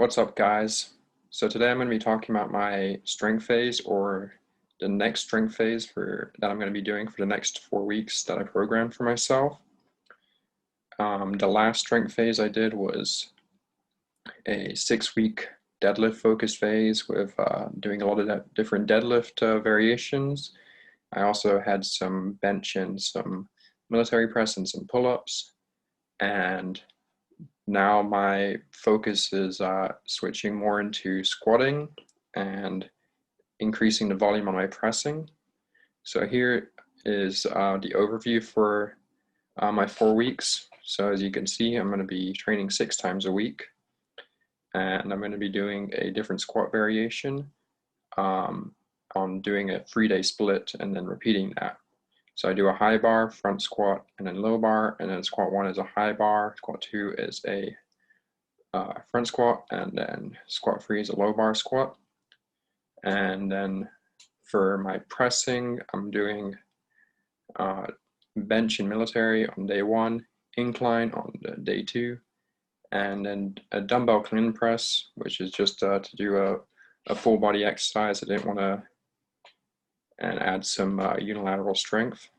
What's up, guys? So today I'm going to be talking about my strength phase, or the next strength phase that I'm going to be doing for the next 4 weeks that I programmed for myself. The last strength phase I did was a 6-week deadlift focused phase with doing a lot of different deadlift variations. I also had some bench and some military press and some pull-ups, and now my focus is switching more into squatting and increasing the volume on my pressing. So here is the overview for my 4 weeks. So as you can see, I'm going to be training 6 times a week, and I'm going to be doing a different squat variation on doing a 3-day split and then repeating that. So I do a high bar, front squat, and then low bar, and then squat 1 is a high bar, squat 2 is a front squat, and then squat 3 is a low bar squat. And then for my pressing, I'm doing bench and military on day 1, incline on day 2, and then a dumbbell clean press, which is just to do a full body exercise. I didn't want to and add some unilateral strength.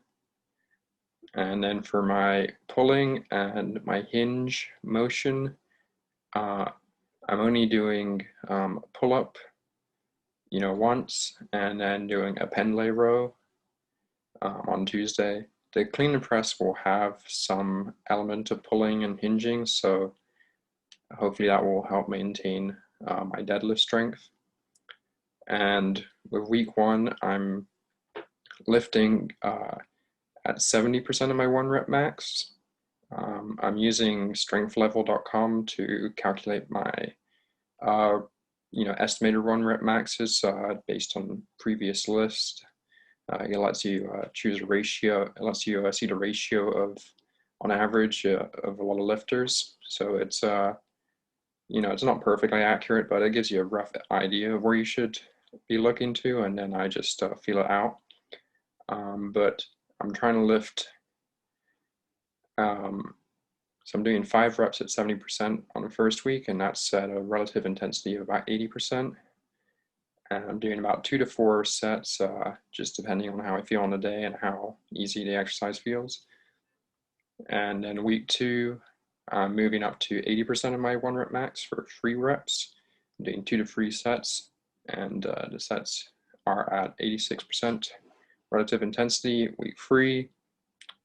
And then for my pulling and my hinge motion, I'm only doing pull-up, once, and then doing a pendlay row on Tuesday. The clean and press will have some element of pulling and hinging, so hopefully that will help maintain my deadlift strength. And with week 1, I'm lifting at 70% of my 1 rep max. I'm using strengthlevel.com to calculate my estimated 1 rep maxes based on previous lists. It lets you choose a ratio. It lets you see the ratio of, on average, of a lot of lifters. So it's it's not perfectly accurate, but it gives you a rough idea of where you should be looking to, and then I just feel it out. But I'm trying to lift. So I'm doing 5 reps at 70% on the first week, and that's at a relative intensity of about 80%. And I'm doing about 2 to 4 sets, just depending on how I feel on the day and how easy the exercise feels. And then week 2, I'm moving up to 80% of my 1 rep max for 3 reps. I'm doing 2 to 3 sets, and the sets are at 86% relative intensity. Week 3,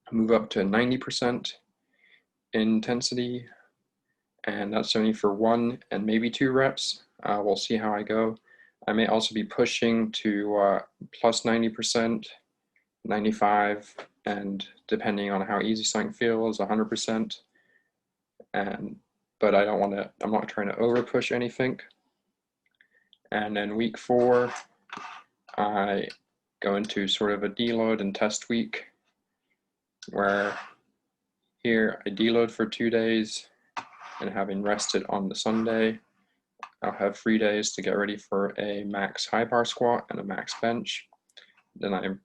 I move up to 90% intensity, and that's only for 1 and maybe 2 reps. We'll see how I go. I may also be pushing to plus 90%, 95, and depending on how easy something feels, 100%. But I don't want to. I'm not trying to over push anything. And then week 4, I go into sort of a deload and test week, where here I deload for 2 days, and having rested on the Sunday, I'll have 3 days to get ready for a max high bar squat and a max bench. Then I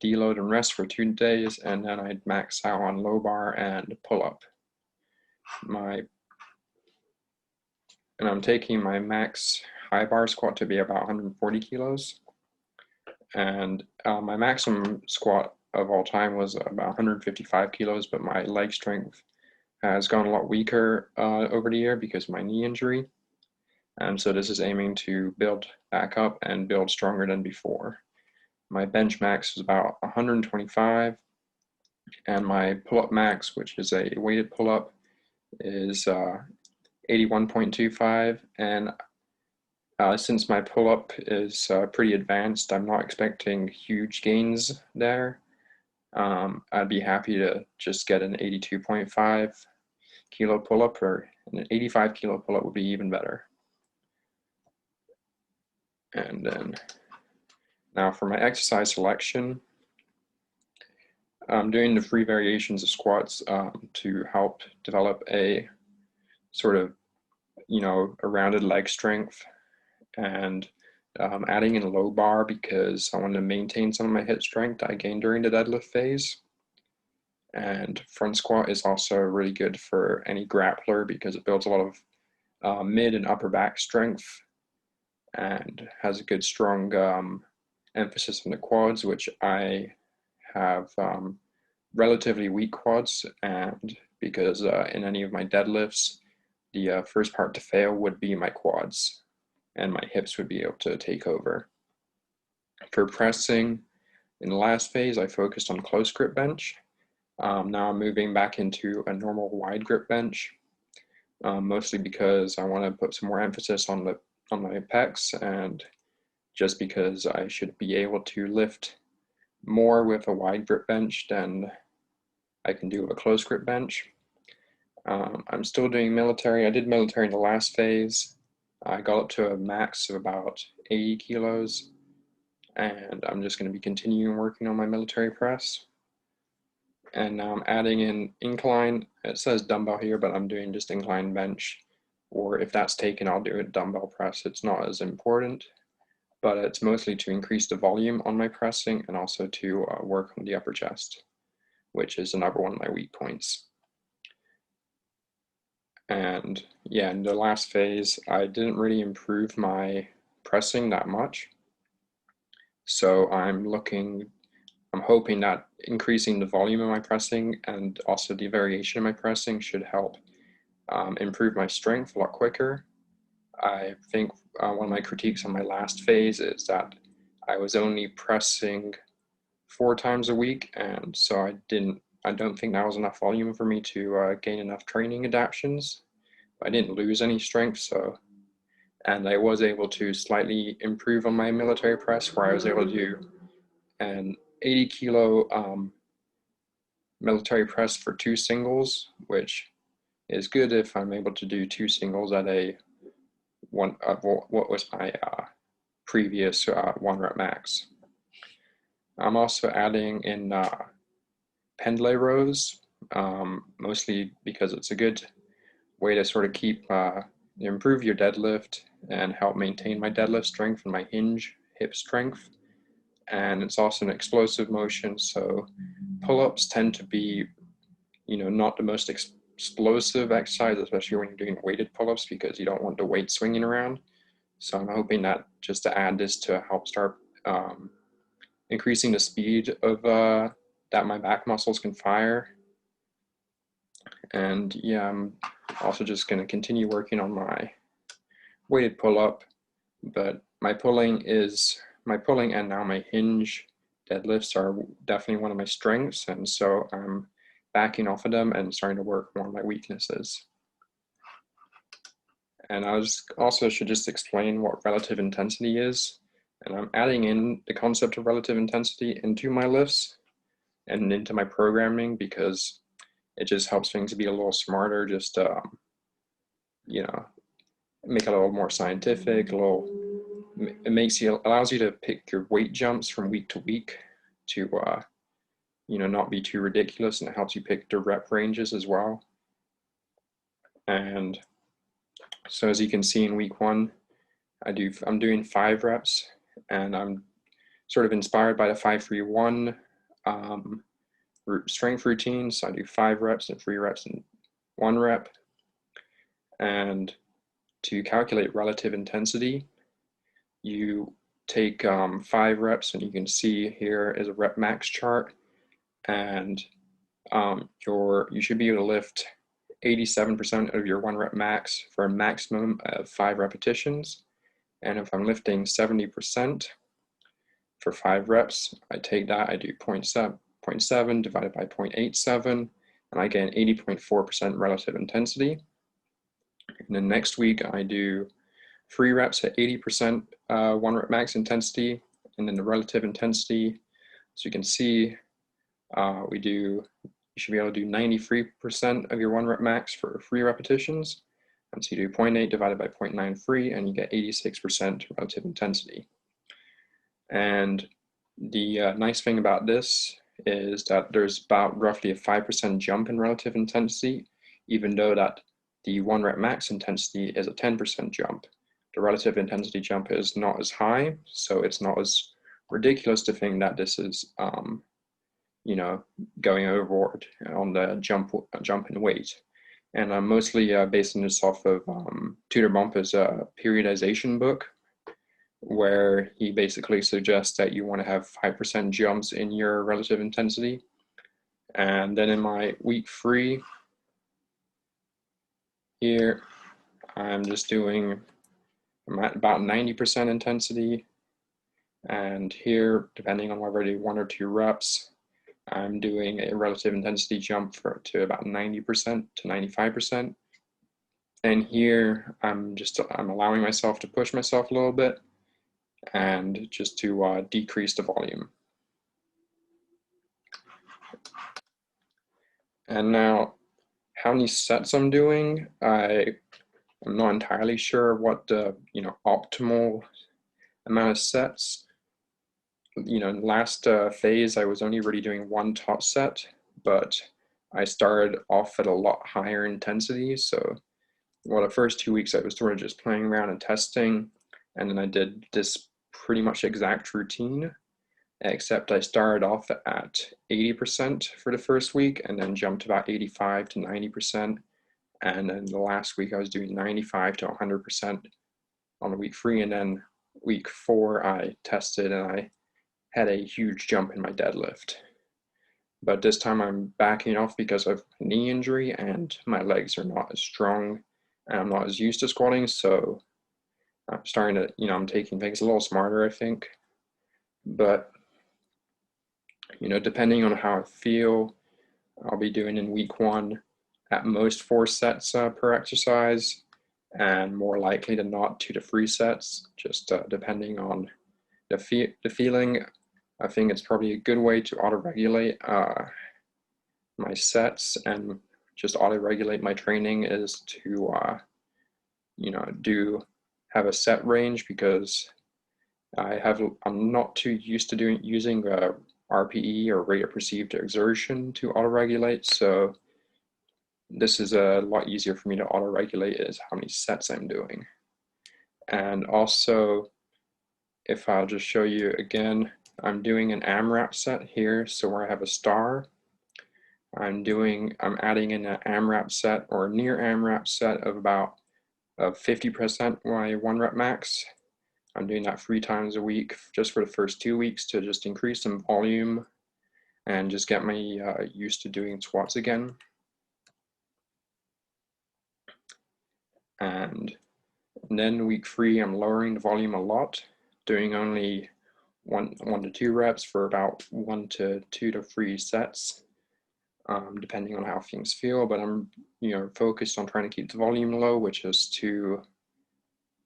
deload and rest for 2 days, and then I max out on low bar and pull up. And I'm taking my max high bar squat to be about 140 kilos. And my maximum squat of all time was about 155 kilos, but my leg strength has gone a lot weaker over the year because of my knee injury. And so this is aiming to build back up and build stronger than before. My bench max is about 125, and my pull-up max, which is a weighted pull-up, is 81.25. And since my pull-up is pretty advanced, I'm not expecting huge gains there. I'd be happy to just get an 82.5 kilo pull-up, or an 85 kilo pull-up would be even better. And then now for my exercise selection, I'm doing the 3 variations of squats to help develop a sort of, a rounded leg strength, and adding in a low bar because I want to maintain some of my hip strength I gained during the deadlift phase. And front squat is also really good for any grappler because it builds a lot mid and upper back strength, and has a good strong emphasis on the quads, which I have relatively weak quads, and because in any of my deadlifts, the first part to fail would be my quads, and my hips would be able to take over. For pressing, in the last phase, I focused on close grip bench. Now I'm moving back into a normal wide grip bench, mostly because I want to put some more emphasis on my pecs, and just because I should be able to lift more with a wide grip bench than I can do with a close grip bench. I'm still doing military. I did military in the last phase. I got up to a max of about 80 kilos, and I'm just going to be continuing working on my military press. And now I'm adding in incline. It says dumbbell here, but I'm doing just incline bench, or if that's taken, I'll do a dumbbell press. It's not as important, but it's mostly to increase the volume on my pressing and also to work on the upper chest, which is another one of my weak points. And yeah, in the last phase, I didn't really improve my pressing that much. So I'm hoping that increasing the volume of my pressing and also the variation of my pressing should help improve my strength a lot quicker. I think one of my critiques on my last phase is that I was only pressing 4 times a week, and so I don't think that was enough volume for me to gain enough training adaptations. I didn't lose any strength, and I was able to slightly improve on my military press, where I was able to do an 80 kilo military press for 2 singles, which is good if I'm able to do 2 singles at what was my previous 1 rep max. I'm also adding in pendlay rows, mostly because it's a good way to sort of improve your deadlift and help maintain my deadlift strength and my hinge hip strength. And it's also an explosive motion, so pull-ups tend to be, not the most explosive exercise, especially when you're doing weighted pull-ups, because you don't want the weight swinging around. So I'm hoping that just to add this to help start increasing the speed of that my back muscles can fire. And yeah, I'm also just going to continue working on my weighted pull-up, but my pulling and now my hinge deadlifts are definitely one of my strengths, and so I'm backing off of them and starting to work more on my weaknesses. And I should just explain what relative intensity is, and I'm adding in the concept of relative intensity into my lifts and into my programming, because it just helps things to be a little smarter, just make it a little more scientific. It allows you to pick your weight jumps from week to week to not be too ridiculous, and it helps you pick the rep ranges as well. And so as you can see, in week 1, I'm doing 5 reps, and I'm sort of inspired by the 5-3-1 strength routine. So I do 5 reps and 3 reps and 1 rep. And to calculate relative intensity, you take 5 reps, and you can see here is a rep max chart, and you should be able to lift 87% of your 1 rep max for a maximum of 5 repetitions. And if I'm lifting 70% for 5 reps, I take that, I do 0.7 divided by 0.87, and I get an 80.4% relative intensity. And then next week I do 3 reps at 80% 1 rep max intensity, and then the relative intensity, so you can see you should be able to do 93% of your 1 rep max for 3 repetitions. And so you do 0.8 divided by 0.93, and you get 86% relative intensity. And the nice thing about this is that there's about roughly a 5% jump in relative intensity, even though that the 1 rep max intensity is a 10% jump. The relative intensity jump is not as high, so it's not as ridiculous to think that this is going overboard on the jump in weight. And I'm mostly basing this off of Tudor Bumpa's periodization book, where he basically suggests that you want to have 5% jumps in your relative intensity. And then in my week 3 here, I'm just doing, I'm at about 90% intensity. And here, depending on whether I do 1 or 2 reps, I'm doing a relative intensity jump to about 90% to 95%. And here, I'm allowing myself to push myself a little bit and just to decrease the volume. And now, how many sets I'm doing, I'm not entirely sure what the optimal amount of sets. Last phase I was only really doing 1 top set, but I started off at a lot higher intensity. So, the first 2 weeks I was sort of just playing around and testing, and then I did this pretty much exact routine, except I started off at 80% for the first week and then jumped about 85 to 90%. And then the last week I was doing 95 to 100% on the week 3. And then week 4 I tested and I had a huge jump in my deadlift. But this time I'm backing off because of a knee injury and my legs are not as strong and I'm not as used to squatting. So I'm starting to, I'm taking things a little smarter, I think. But, depending on how I feel, I'll be doing in week 1 at most 4 sets per exercise, and more likely than not 2 to 3 sets, just depending on the feeling. I think it's probably a good way to auto-regulate my sets and just auto-regulate my training is to have a set range, because I'm not too used to using RPE or rate of perceived exertion to auto-regulate, so this is a lot easier for me to auto-regulate is how many sets I'm doing. And also, if I'll just show you again, I'm doing an AMRAP set here, so where I have a star, I'm adding in an AMRAP set or near AMRAP set of about 50% my 1 rep max. I'm doing that 3 times a week just for the first 2 weeks to just increase some volume and just get me used to doing squats again. And then week 3, I'm lowering the volume a lot, doing only 1 to 2 reps for about 1 to 2 to 3 sets, depending on how things feel. But I'm focused on trying to keep the volume low, which is to,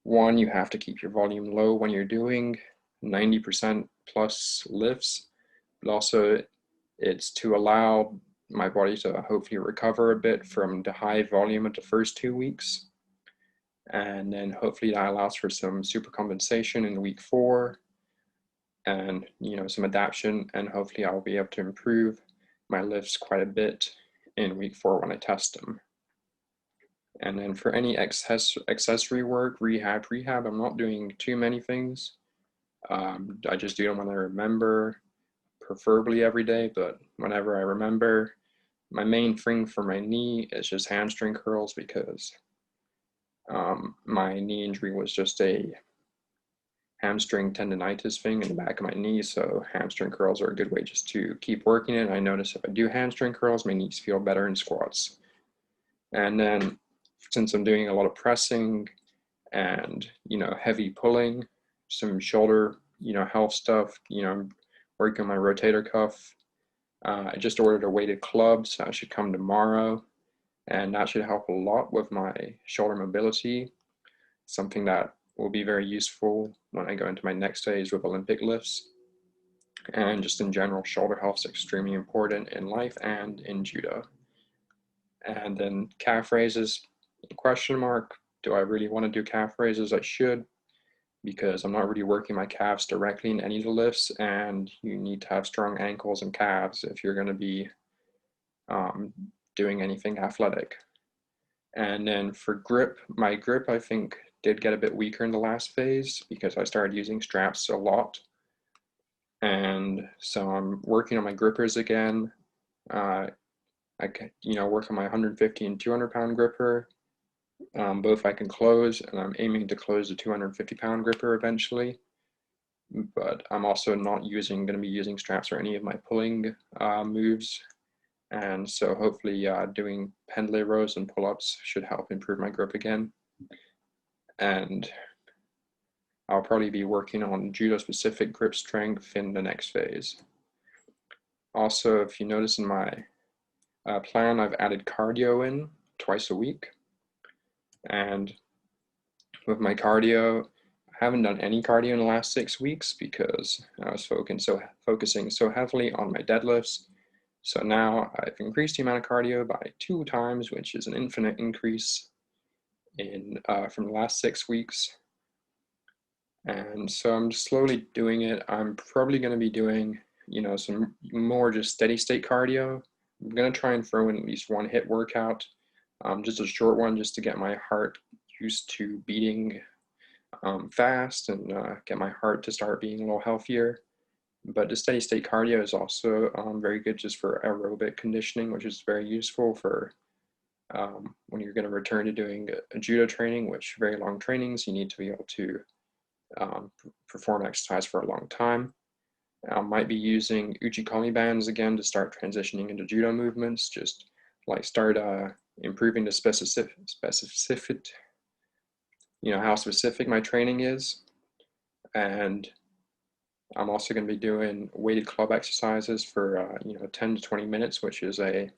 1, you have to keep your volume low when you're doing 90% plus lifts, but also it's to allow my body to hopefully recover a bit from the high volume of the first 2 weeks. And then hopefully that allows for some super compensation in week 4 and some adaptation, and hopefully I'll be able to improve my lifts quite a bit in week 4 when I test them. And then for any accessory work, rehab, I'm not doing too many things. I just do them when I remember, preferably every day, but whenever I remember. My main thing for my knee is just hamstring curls, because my knee injury was just a hamstring tendonitis thing in the back of my knee, so hamstring curls are a good way just to keep working it. I notice if I do hamstring curls, my knees feel better in squats. And then since I'm doing a lot of pressing and heavy pulling, some shoulder health stuff, working on my rotator cuff, I just ordered a weighted club, so that should come tomorrow, and that should help a lot with my shoulder mobility, something that will be very useful when I go into my next phase with Olympic lifts. And just in general, shoulder health is extremely important in life and in judo. And then calf raises, question mark, do I really want to do calf raises? I should, because I'm not really working my calves directly in any of the lifts, and you need to have strong ankles and calves if you're going to be doing anything athletic. And then for grip, my grip I think did get a bit weaker in the last phase because I started using straps a lot. And so I'm working on my grippers again. I can, work on my 150 and 200 pound gripper. Both I can close, and I'm aiming to close the 250 pound gripper eventually. But I'm also not going to be using straps or any of my pulling moves. And so hopefully doing pendlay rows and pull-ups should help improve my grip again. And I'll probably be working on judo-specific grip strength in the next phase. Also, if you notice in my plan, I've added cardio in twice a week. And with my cardio, I haven't done any cardio in the last 6 weeks because I was focusing so heavily on my deadlifts. So now I've increased the amount of cardio by 2 times, which is an infinite increase from the last 6 weeks. And so I'm just slowly doing it. I'm probably going to be doing, some more just steady state cardio. I'm going to try and throw in at least one HIIT workout, just a short one, just to get my heart used to beating fast and get my heart to start being a little healthier. But the steady state cardio is also very good just for aerobic conditioning, which is very useful for when you're going to return to doing a judo training, which very long trainings, you need to be able to perform exercise for a long time. I might be using uchikomi bands again to start transitioning into judo movements, just like start improving the specificity, how specific my training is. And I'm also going to be doing weighted club exercises for 10 to 20 minutes, which is a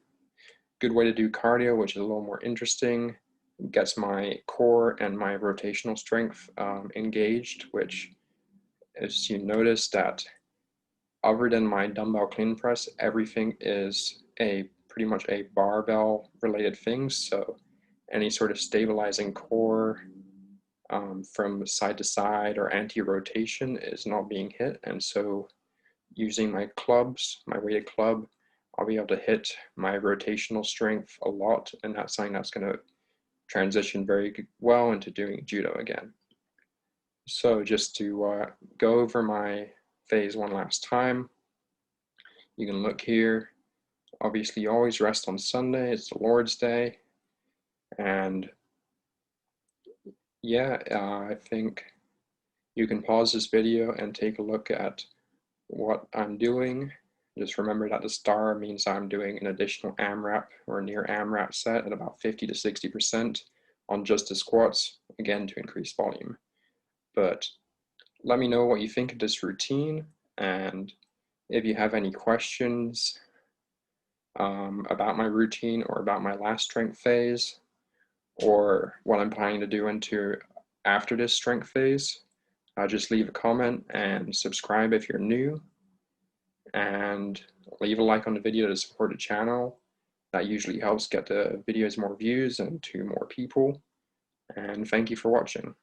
good way to do cardio, which is a little more interesting. It gets my core and my rotational strength engaged, which, as you notice, that other than my dumbbell clean press, everything is pretty much a barbell related thing. So any sort of stabilizing core from side to side or anti-rotation is not being hit. And so using my clubs, my weighted club, I'll be able to hit my rotational strength a lot. And that's something that's going to transition very well into doing judo again. So just to go over my phase one last time, you can look here. Obviously, you always rest on Sunday. It's the Lord's Day. And yeah, I think you can pause this video and take a look at what I'm doing. Just remember that the star means I'm doing an additional AMRAP or near AMRAP set at about 50 to 60% on just the squats, again to increase volume. But let me know what you think of this routine, and if you have any questions about my routine or about my last strength phase, or what I'm planning to do after this strength phase, just leave a comment and subscribe if you're new, and leave a like on the video to support the channel. That usually helps get the videos more views and to more people. And thank you for watching.